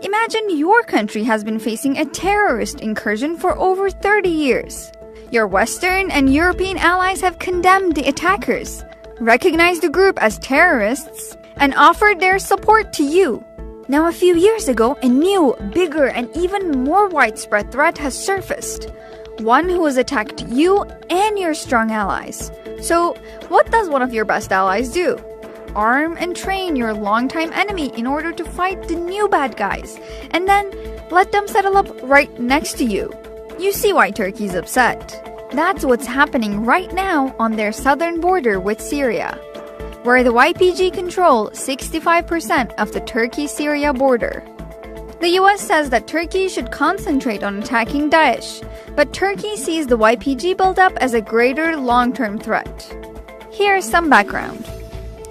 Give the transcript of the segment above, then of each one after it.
Imagine your country has been facing a terrorist incursion for over 30 years. Your Western and European allies have condemned the attackers, recognized the group as terrorists, and offered their support to you. Now, a few years ago, a new, bigger, and even more widespread threat has surfaced. One who has attacked you and your strong allies. So, what does one of your best allies do? Arm and train your longtime enemy in order to fight the new bad guys, and then let them settle up right next to you. You see why Turkey's upset. That's what's happening right now on their southern border with Syria, where the YPG control 65% of the Turkey-Syria border. The US says that Turkey should concentrate on attacking Daesh, but Turkey sees the YPG buildup as a greater long-term threat. Here's some background.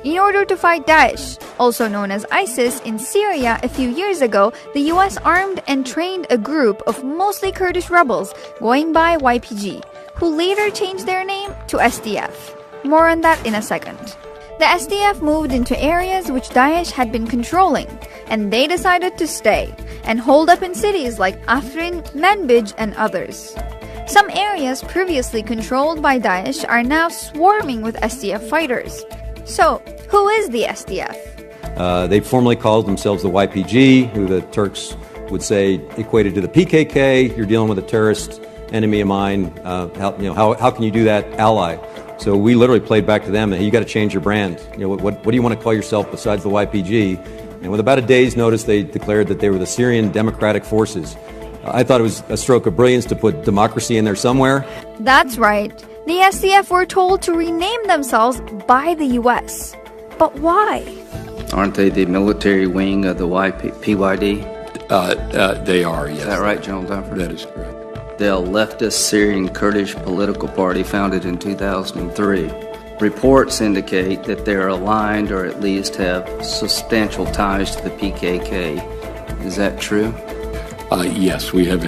In order to fight Daesh, also known as ISIS, in Syria a few years ago, the US armed and trained a group of mostly Kurdish rebels going by YPG, who later changed their name to SDF. More on that in a second. The SDF moved into areas which Daesh had been controlling, and they decided to stay and hold up in cities like Afrin, Manbij, and others. Some areas previously controlled by Daesh are now swarming with SDF fighters. So, who is the SDF? They formerly called themselves the YPG, who the Turks would say equated to the PKK. You're dealing with a terrorist enemy of mine. How can you do that, ally? So we literally played back to them that, hey, you got to change your brand. What do you want to call yourself besides the YPG? And with about a day's notice, they declared that they were the Syrian Democratic Forces. I thought it was a stroke of brilliance to put democracy in there somewhere. That's right. The SDF were told to rename themselves by the US. But why? Aren't they the military wing of the PYD? They are, yes. Is that right, General Dunford? That is correct. The leftist Syrian Kurdish political party founded in 2003. Reports indicate that they're aligned or at least have substantial ties to the PKK. Is that true? Yes, we have